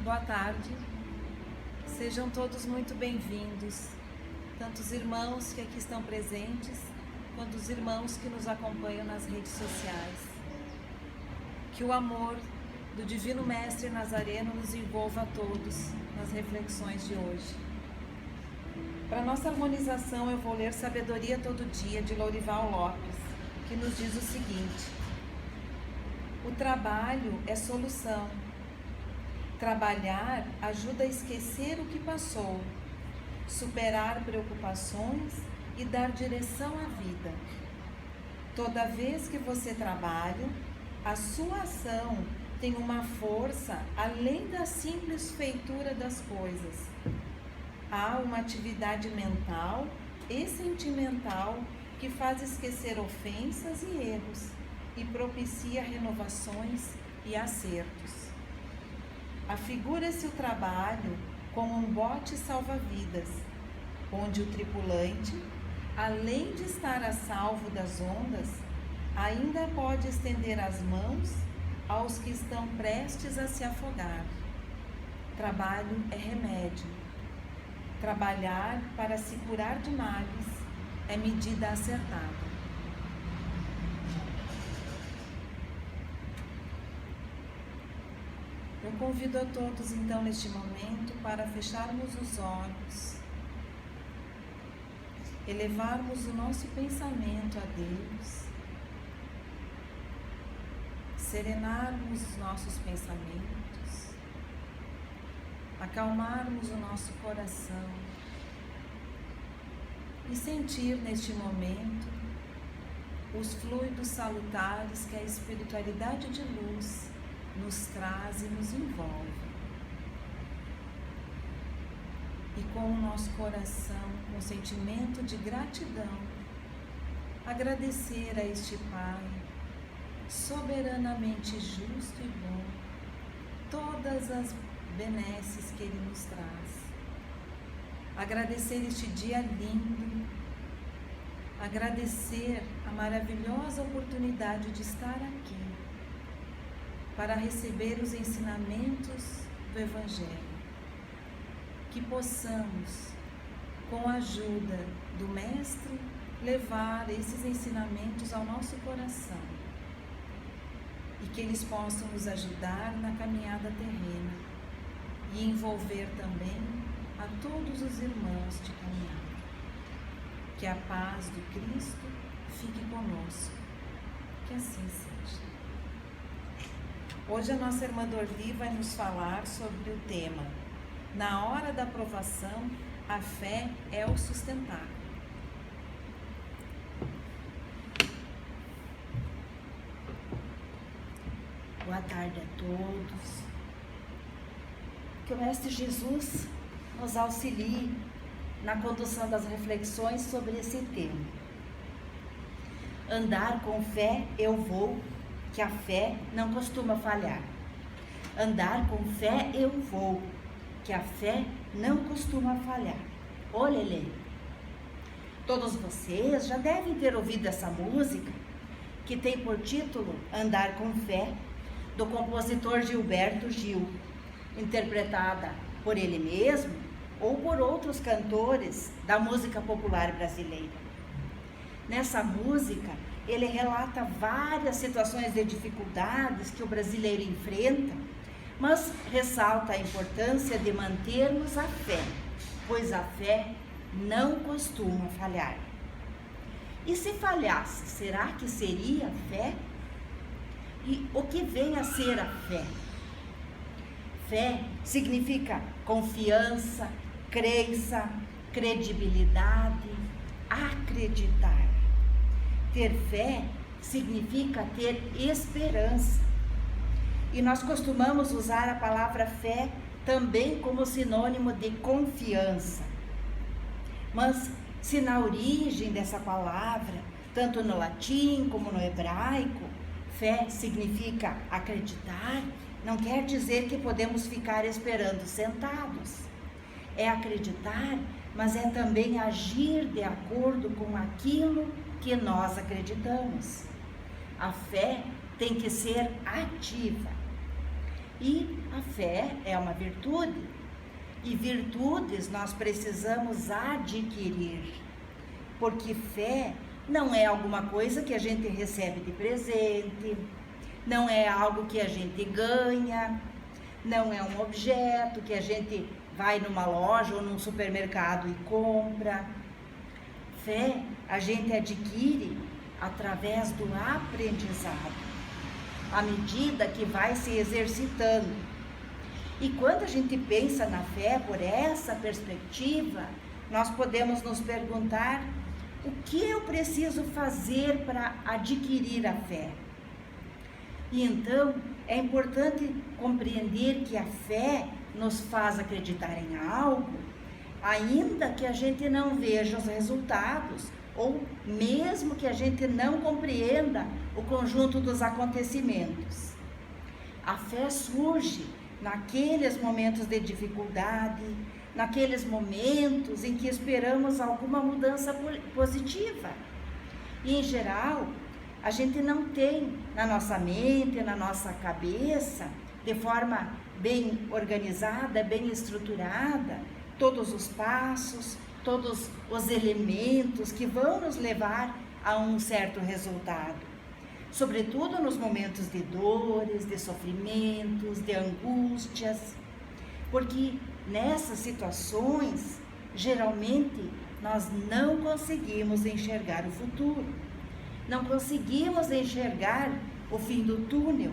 Boa tarde, sejam todos muito bem-vindos, tanto os irmãos que aqui estão presentes, quanto os irmãos que nos acompanham nas redes sociais. Que o amor do Divino Mestre Nazareno nos envolva a todos nas reflexões de hoje. Para nossa harmonização, eu vou ler Sabedoria Todo Dia, de Lourival Lopes, que nos diz o seguinte: o trabalho é solução. Trabalhar ajuda a esquecer o que passou, superar preocupações e dar direção à vida. Toda vez que você trabalha, a sua ação tem uma força além da simples feitura das coisas. Há uma atividade mental e sentimental que faz esquecer ofensas e erros e propicia renovações e acertos. Afigura-se o trabalho como um bote salva-vidas, onde o tripulante, além de estar a salvo das ondas, ainda pode estender as mãos aos que estão prestes a se afogar. Trabalho é remédio. Trabalhar para se curar de males é medida acertada. Eu convido a todos, então, neste momento, para fecharmos os olhos, elevarmos o nosso pensamento a Deus, serenarmos os nossos pensamentos, acalmarmos o nosso coração e sentir neste momento os fluidos salutares que a espiritualidade de luz nos traz e nos envolve. E com o nosso coração, com sentimento de gratidão, agradecer a este Pai, soberanamente justo e bom, todas as benesses que Ele nos traz. Agradecer este dia lindo, agradecer a maravilhosa oportunidade de estar aqui, para receber os ensinamentos do Evangelho. Que possamos, com a ajuda do Mestre, levar esses ensinamentos ao nosso coração e que eles possam nos ajudar na caminhada terrena e envolver também a todos os irmãos de caminhada. Que a paz do Cristo fique conosco. Que assim seja. Hoje a nossa irmã Dorli vai nos falar sobre o tema: na hora da provação, a fé é o sustentáculo. Boa tarde a todos. Que o Mestre Jesus nos auxilie na condução das reflexões sobre esse tema. Andar com fé eu vou, que a fé não costuma falhar. Andar com fé eu vou, que a fé não costuma falhar. Ô Lelê, todos vocês já devem ter ouvido essa música, que tem por título Andar com Fé, do compositor Gilberto Gil, interpretada por ele mesmo ou por outros cantores da música popular brasileira. Nessa música, ele relata várias situações de dificuldades que o brasileiro enfrenta, mas ressalta a importância de mantermos a fé, pois a fé não costuma falhar. E se falhasse, será que seria fé? E o que vem a ser a fé? Fé significa confiança, crença, credibilidade, acreditar. Ter fé significa ter esperança. E nós costumamos usar a palavra fé também como sinônimo de confiança. Mas se na origem dessa palavra, tanto no latim como no hebraico, fé significa acreditar, não quer dizer que podemos ficar esperando sentados. É acreditar, mas é também agir de acordo com aquilo que nós acreditamos. A fé tem que ser ativa. E a fé é uma virtude, e virtudes nós precisamos adquirir, porque fé não é alguma coisa que a gente recebe de presente, não é algo que a gente ganha, não é um objeto que a gente vai numa loja ou num supermercado e compra. Fé a gente adquire através do aprendizado, à medida que vai se exercitando. E quando a gente pensa na fé por essa perspectiva, nós podemos nos perguntar: o que eu preciso fazer para adquirir a fé? E então é importante compreender que a fé nos faz acreditar em algo, ainda que a gente não veja os resultados, ou mesmo que a gente não compreenda o conjunto dos acontecimentos. A fé surge naqueles momentos de dificuldade, naqueles momentos em que esperamos alguma mudança positiva. E, em geral, a gente não tem na nossa mente, na nossa cabeça, de forma bem organizada, bem estruturada, todos os passos, todos os elementos que vão nos levar a um certo resultado. Sobretudo nos momentos de dores, de sofrimentos, de angústias, porque nessas situações, geralmente, nós não conseguimos enxergar o futuro, não conseguimos enxergar o fim do túnel.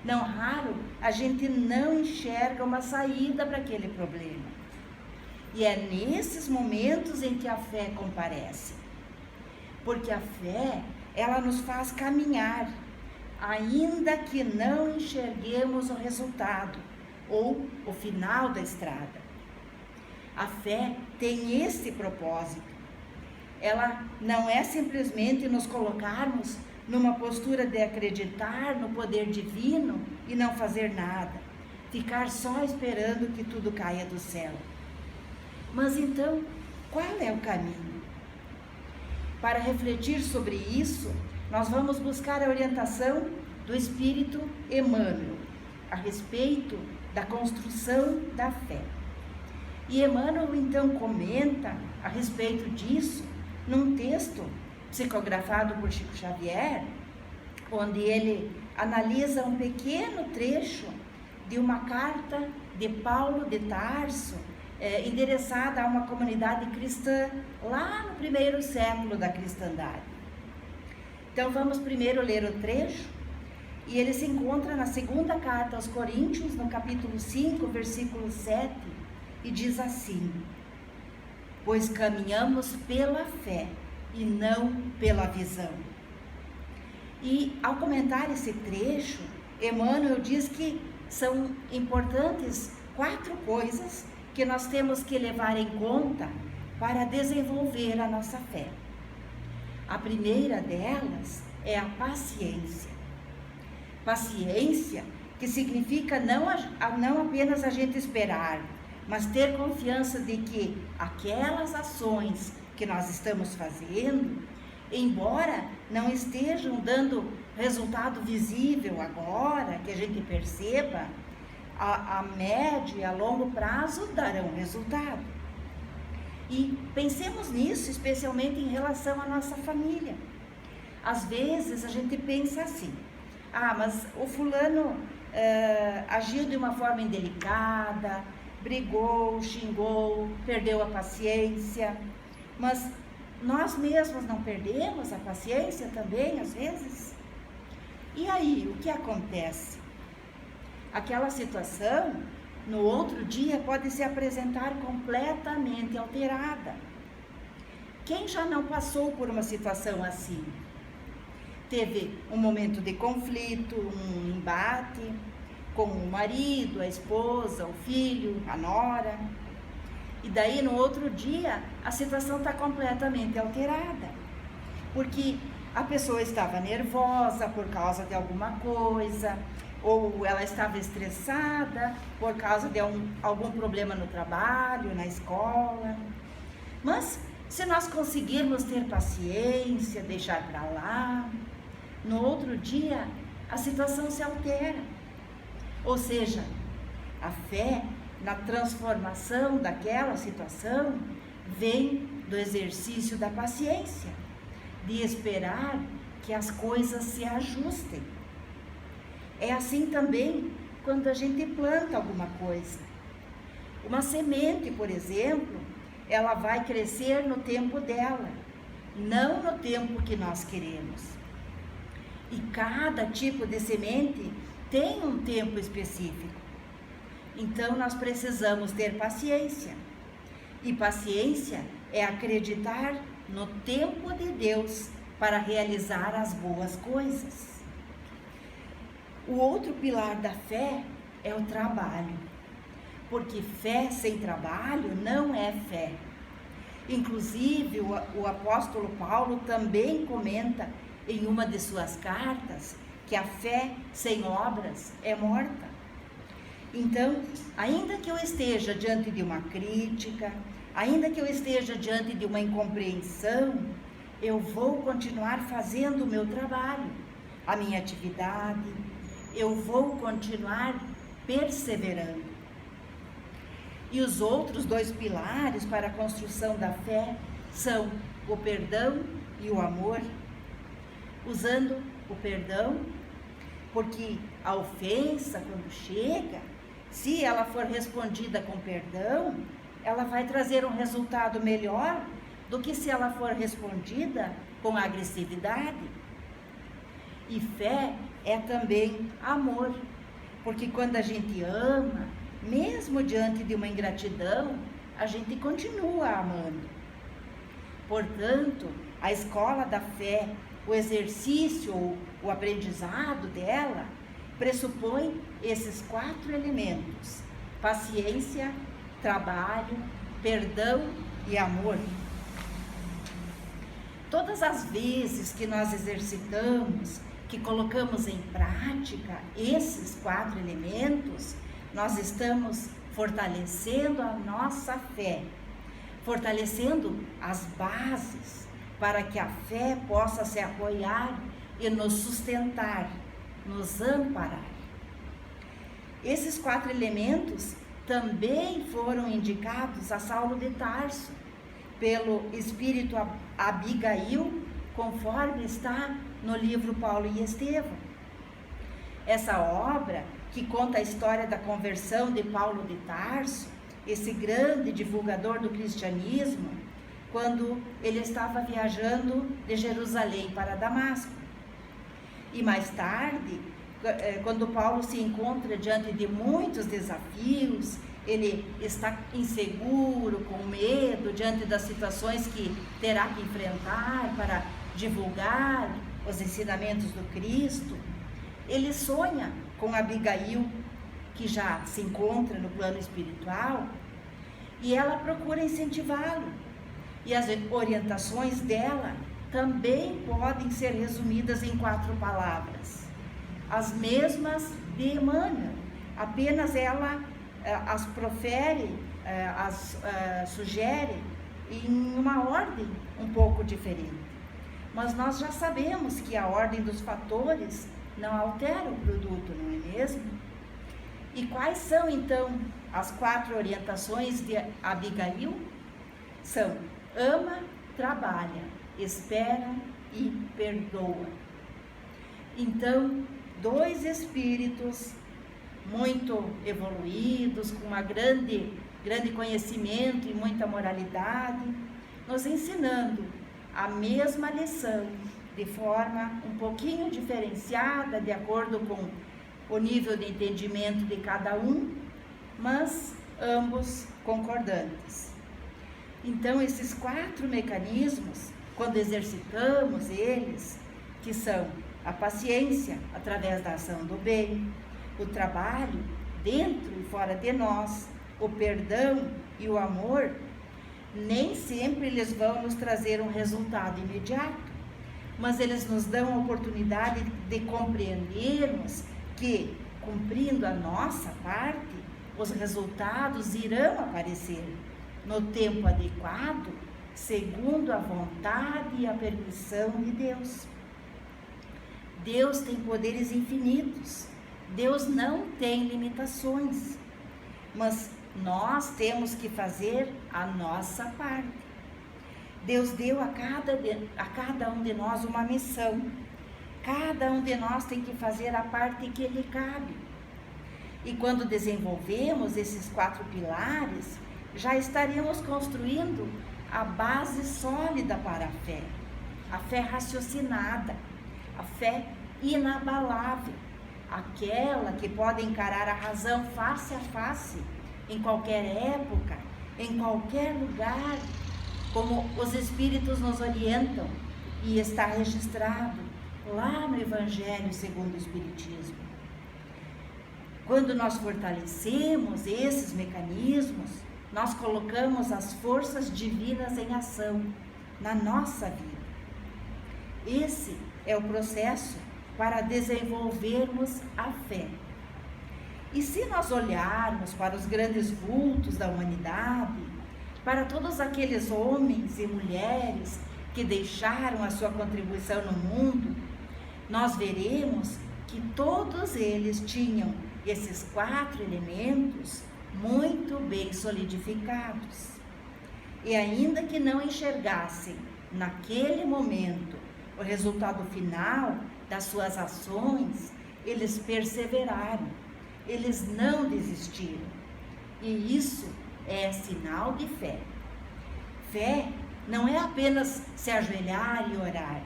Não raro, a gente não enxerga uma saída para aquele problema. E é nesses momentos em que a fé comparece. Porque a fé, ela nos faz caminhar, ainda que não enxerguemos o resultado ou o final da estrada. A fé tem esse propósito. Ela não é simplesmente nos colocarmos numa postura de acreditar no poder divino e não fazer nada, ficar só esperando que tudo caia do céu. Mas então, qual é o caminho? Para refletir sobre isso, nós vamos buscar a orientação do Espírito Emmanuel a respeito da construção da fé. E Emmanuel então comenta a respeito disso num texto psicografado por Chico Xavier, onde ele analisa um pequeno trecho de uma carta de Paulo de Tarso, endereçada a uma comunidade cristã, lá no primeiro século da cristandade. Então vamos primeiro ler o trecho, e ele se encontra na segunda carta aos Coríntios, no capítulo 5, versículo 7, e diz assim: pois caminhamos pela fé e não pela visão. E ao comentar esse trecho, Emmanuel diz que são importantes 4 coisas que nós temos que levar em conta para desenvolver a nossa fé. A primeira delas é a paciência. Paciência que significa não apenas a gente esperar, mas ter confiança de que aquelas ações que nós estamos fazendo, embora não estejam dando resultado visível agora, que a gente perceba, a médio e a longo prazo darão resultado. E pensemos nisso, especialmente em relação à nossa família. Às vezes a gente pensa assim: mas o fulano agiu de uma forma indelicada, brigou, xingou, perdeu a paciência. Mas nós mesmos não perdemos a paciência também, às vezes? E aí, o que acontece? Aquela situação, no outro dia, pode se apresentar completamente alterada. Quem já não passou por uma situação assim? Teve um momento de conflito, um embate com o marido, a esposa, o filho, a nora. E daí, no outro dia, a situação está completamente alterada. Porque a pessoa estava nervosa por causa de alguma coisa, ou ela estava estressada por causa de algum problema no trabalho, na escola. Mas, se nós conseguirmos ter paciência, deixar para lá, no outro dia, a situação se altera. Ou seja, a fé na transformação daquela situação vem do exercício da paciência, de esperar que as coisas se ajustem. É assim também quando a gente planta alguma coisa. Uma semente, por exemplo, ela vai crescer no tempo dela, não no tempo que nós queremos. E cada tipo de semente tem um tempo específico. Então nós precisamos ter paciência. E paciência é acreditar no tempo de Deus para realizar as boas coisas. O outro pilar da fé é o trabalho, porque fé sem trabalho não é fé. Inclusive, o apóstolo Paulo também comenta em uma de suas cartas que a fé sem obras é morta. Então, ainda que eu esteja diante de uma crítica, ainda que eu esteja diante de uma incompreensão, eu vou continuar fazendo o meu trabalho, a minha atividade, eu vou continuar perseverando. E os outros dois pilares para a construção da fé são o perdão e o amor. Usando o perdão, porque a ofensa, quando chega, se ela for respondida com perdão, ela vai trazer um resultado melhor do que se ela for respondida com agressividade. E fé é também amor, porque quando a gente ama, mesmo diante de uma ingratidão, a gente continua amando. Portanto, a escola da fé, o exercício, o aprendizado dela, pressupõe esses 4 elementos: paciência, trabalho, perdão e amor. Todas as vezes que nós exercitamos, que colocamos em prática esses 4 elementos, nós estamos fortalecendo a nossa fé, fortalecendo as bases para que a fé possa se apoiar e nos sustentar, nos amparar. Esses 4 elementos também foram indicados a Saulo de Tarso pelo espírito Abigail, conforme está no livro Paulo e Estevão. Essa obra, que conta a história da conversão de Paulo de Tarso, esse grande divulgador do cristianismo, quando ele estava viajando de Jerusalém para Damasco. E mais tarde, quando Paulo se encontra diante de muitos desafios, ele está inseguro, com medo, diante das situações que terá que enfrentar para divulgar os ensinamentos do Cristo, ele sonha com Abigail, que já se encontra no plano espiritual, e ela procura incentivá-lo. E as orientações dela também podem ser resumidas em 4 palavras, as mesmas de Emmanuel, apenas ela as profere, as sugere em uma ordem um pouco diferente. Mas nós já sabemos que a ordem dos fatores não altera o produto, não é mesmo? E quais são então as 4 orientações de Abigail? São: ama, trabalha, espera e perdoa. Então, 2 espíritos muito evoluídos, com uma grande conhecimento e muita moralidade, nos ensinando a mesma lição, de forma um pouquinho diferenciada, de acordo com o nível de entendimento de cada um, mas ambos concordantes. Então, esses 4 mecanismos, quando exercitamos eles, que são a paciência, através da ação do bem, o trabalho, dentro e fora de nós, o perdão e o amor, nem sempre eles vão nos trazer um resultado imediato, mas eles nos dão a oportunidade de compreendermos que, cumprindo a nossa parte, os resultados irão aparecer no tempo adequado, segundo a vontade e a permissão de Deus. Deus tem poderes infinitos, Deus não tem limitações, mas nós temos que fazer a nossa parte. Deus deu a cada um de nós uma missão. Cada um de nós tem que fazer a parte que lhe cabe. E quando desenvolvemos esses 4 pilares, já estaremos construindo a base sólida para a fé raciocinada, a fé inabalável, aquela que pode encarar a razão face a face, em qualquer época, em qualquer lugar, como os Espíritos nos orientam, e está registrado lá no Evangelho segundo o Espiritismo. Quando nós fortalecemos esses mecanismos, nós colocamos as forças divinas em ação na nossa vida. Esse é o processo para desenvolvermos a fé. E se nós olharmos para os grandes vultos da humanidade, para todos aqueles homens e mulheres que deixaram a sua contribuição no mundo, nós veremos que todos eles tinham esses 4 elementos muito bem solidificados. E ainda que não enxergassem naquele momento o resultado final das suas ações, eles perseveraram, eles não desistiram. E isso é sinal de fé. Fé não é apenas se ajoelhar e orar.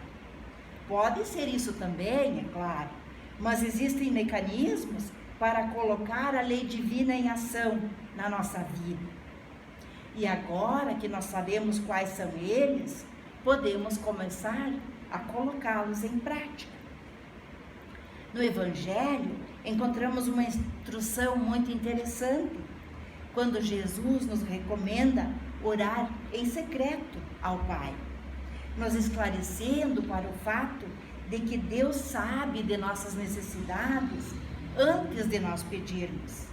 Pode ser isso também, é claro, mas existem mecanismos para colocar a lei divina em ação na nossa vida. E agora que nós sabemos quais são eles, podemos começar a colocá-los em prática. No Evangelho, encontramos uma instrução muito interessante, quando Jesus nos recomenda orar em secreto ao Pai, nos esclarecendo para o fato de que Deus sabe de nossas necessidades antes de nós pedirmos.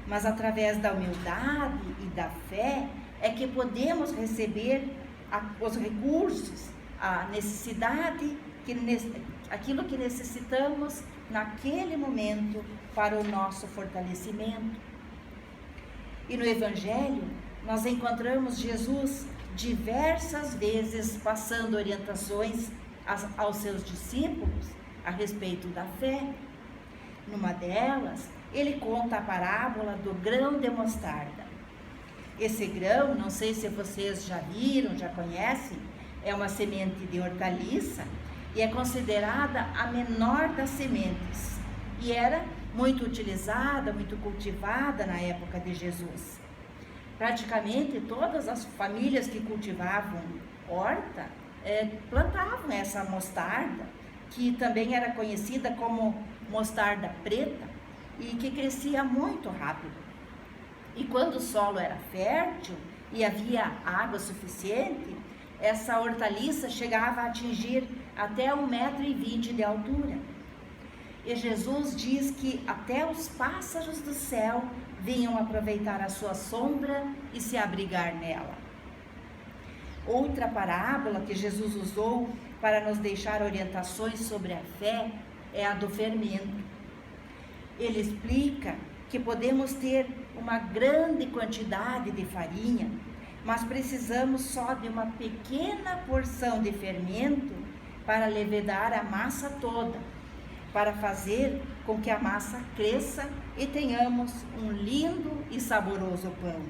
Mas através da humildade e da fé é que podemos receber os recursos, a necessidade, aquilo que necessitamos naquele momento para o nosso fortalecimento. E no Evangelho, nós encontramos Jesus diversas vezes passando orientações aos seus discípulos a respeito da fé. Numa delas, ele conta a parábola do grão de mostarda. Esse grão, não sei se vocês já viram, já conhecem, é uma semente de hortaliça e é considerada a menor das sementes. E era muito utilizada, muito cultivada na época de Jesus. Praticamente todas as famílias que cultivavam horta plantavam essa mostarda, que também era conhecida como mostarda preta e que crescia muito rápido. E quando o solo era fértil e havia água suficiente, essa hortaliça chegava a atingir até 1,20 m de altura. E Jesus diz que até os pássaros do céu vinham aproveitar a sua sombra e se abrigar nela. Outra parábola que Jesus usou para nos deixar orientações sobre a fé é a do fermento. Ele explica que podemos ter uma grande quantidade de farinha, mas precisamos só de uma pequena porção de fermento para levedar a massa toda, para fazer com que a massa cresça e tenhamos um lindo e saboroso pão.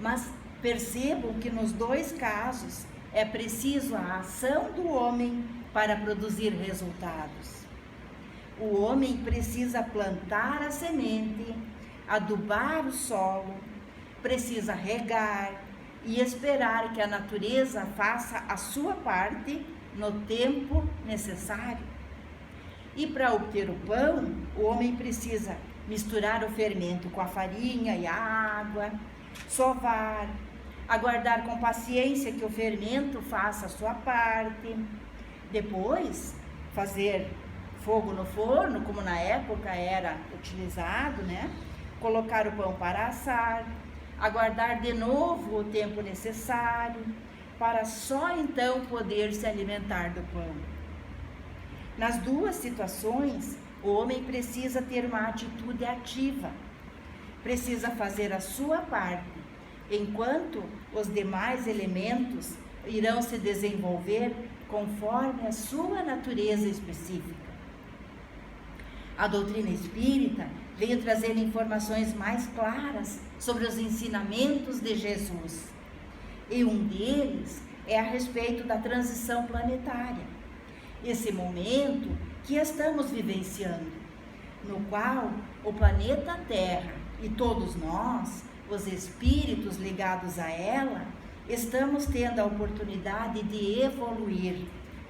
Mas percebam que nos dois casos é preciso a ação do homem para produzir resultados. O homem precisa plantar a semente, adubar o solo, precisa regar e esperar que a natureza faça a sua parte no tempo necessário. E para obter o pão, o homem precisa misturar o fermento com a farinha e a água, sovar, aguardar com paciência que o fermento faça a sua parte, depois fazer fogo no forno, como na época era utilizado, né? Colocar o pão para assar, aguardar de novo o tempo necessário, para só então poder se alimentar do pão. Nas duas situações, o homem precisa ter uma atitude ativa, precisa fazer a sua parte, enquanto os demais elementos irão se desenvolver conforme a sua natureza específica. A doutrina espírita veio trazer informações mais claras sobre os ensinamentos de Jesus. E um deles é a respeito da transição planetária. Esse momento que estamos vivenciando, no qual o planeta Terra e todos nós, os espíritos ligados a ela, estamos tendo a oportunidade de evoluir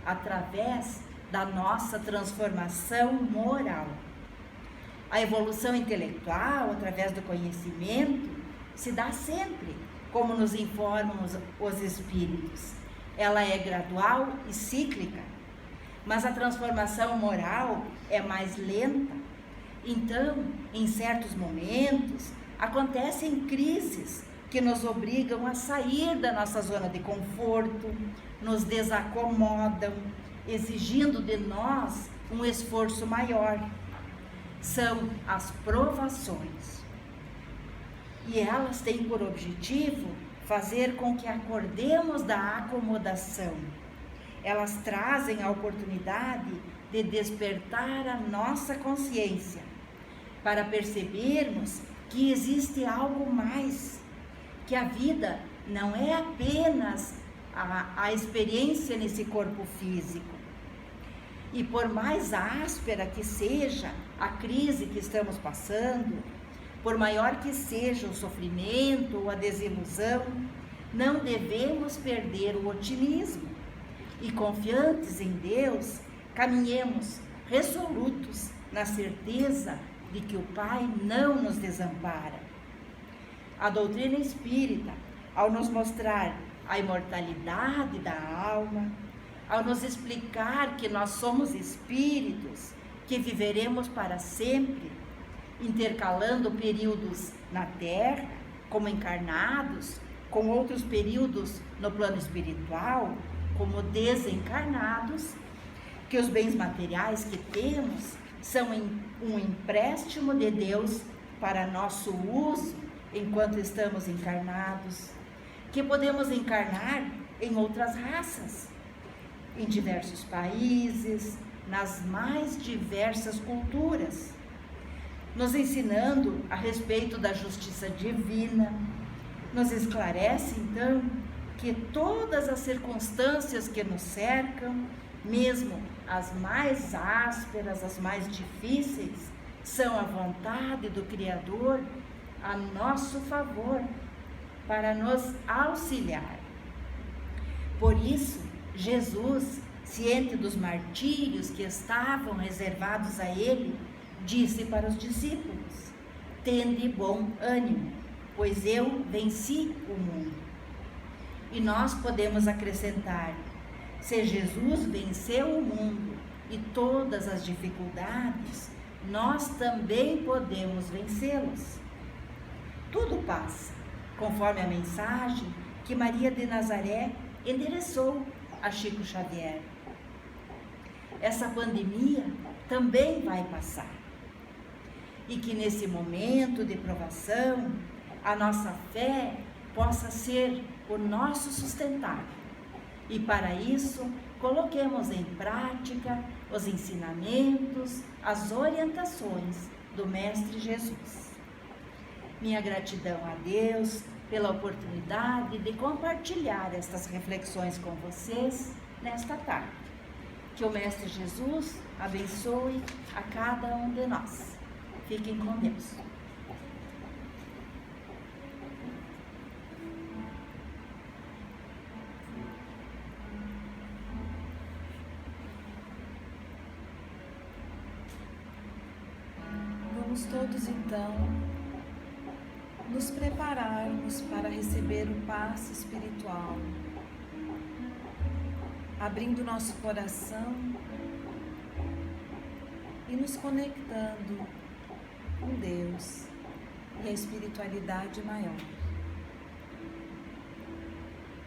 através da nossa transformação moral. A evolução intelectual, através do conhecimento, se dá sempre, como nos informam os espíritos. Ela é gradual e cíclica, mas a transformação moral é mais lenta. Então, em certos momentos, acontecem crises que nos obrigam a sair da nossa zona de conforto, nos desacomodam, exigindo de nós um esforço maior. São as provações. E elas têm por objetivo fazer com que acordemos da acomodação. Elas trazem a oportunidade de despertar a nossa consciência, para percebermos que existe algo mais, que a vida não é apenas a experiência nesse corpo físico. E por mais áspera que seja a crise que estamos passando, por maior que seja o sofrimento ou a desilusão, não devemos perder o otimismo e, confiantes em Deus, caminhemos resolutos na certeza de que o Pai não nos desampara. A doutrina espírita, ao nos mostrar a imortalidade da alma, ao nos explicar que nós somos espíritos, que viveremos para sempre, intercalando períodos na Terra, como encarnados, com outros períodos no plano espiritual, como desencarnados, que os bens materiais que temos são um empréstimo de Deus para nosso uso enquanto estamos encarnados, que podemos encarnar em outras raças, em diversos países, nas mais diversas culturas, nos ensinando a respeito da justiça divina. Nos esclarece, então, que todas as circunstâncias que nos cercam, mesmo as mais ásperas, as mais difíceis, são a vontade do Criador a nosso favor, para nos auxiliar. Por isso, Jesus, ciente dos martírios que estavam reservados a ele, disse para os discípulos: tende bom ânimo, pois eu venci o mundo. E nós podemos acrescentar: se Jesus venceu o mundo e todas as dificuldades, nós também podemos vencê-los. Tudo passa, conforme a mensagem que Maria de Nazaré endereçou a Chico Xavier. Essa pandemia também vai passar. E que nesse momento de provação, a nossa fé possa ser o nosso sustentáculo. E para isso, coloquemos em prática os ensinamentos, as orientações do Mestre Jesus. Minha gratidão a Deus pela oportunidade de compartilhar estas reflexões com vocês nesta tarde. Que o Mestre Jesus abençoe a cada um de nós. Fiquem com Deus. Vamos todos então nos prepararmos para receber o passe espiritual, abrindo nosso coração e nos conectando com Deus e a espiritualidade maior.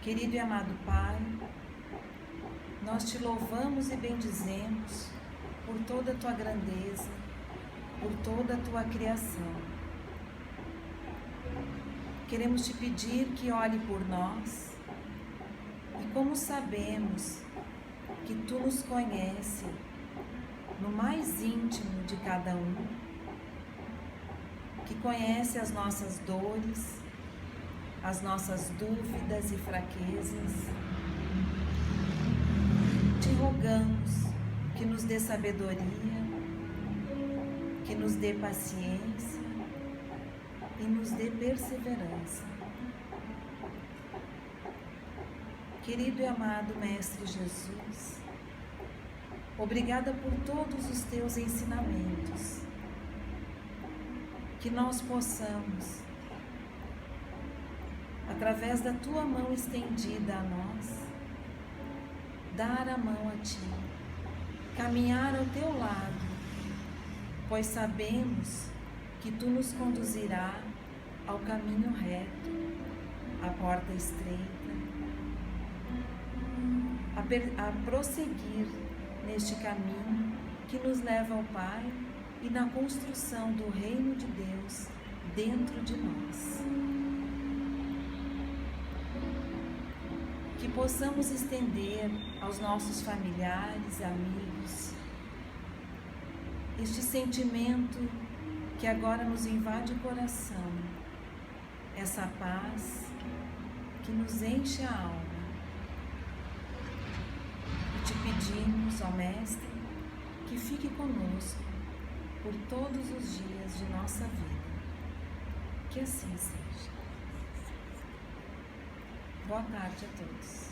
Querido e amado Pai, nós te louvamos e bendizemos por toda a tua grandeza, por toda a tua criação. Queremos te pedir que olhe por nós e como sabemos que tu nos conhece no mais íntimo de cada um, que conhece as nossas dores, as nossas dúvidas e fraquezas, te rogamos que nos dê sabedoria, que nos dê paciência e nos dê perseverança. Querido e amado Mestre Jesus, obrigada por todos os teus ensinamentos, que nós possamos, através da tua mão estendida a nós, dar a mão a ti, caminhar ao teu lado, pois sabemos que tu nos conduzirá ao caminho reto, à porta estreita, a prosseguir neste caminho que nos leva ao Pai e na construção do reino de Deus dentro de nós. Que possamos estender aos nossos familiares, amigos, este sentimento que agora nos invade o coração, essa paz que nos enche a alma. E te pedimos, ó Mestre, que fique conosco por todos os dias de nossa vida. Que assim seja. Boa tarde a todos.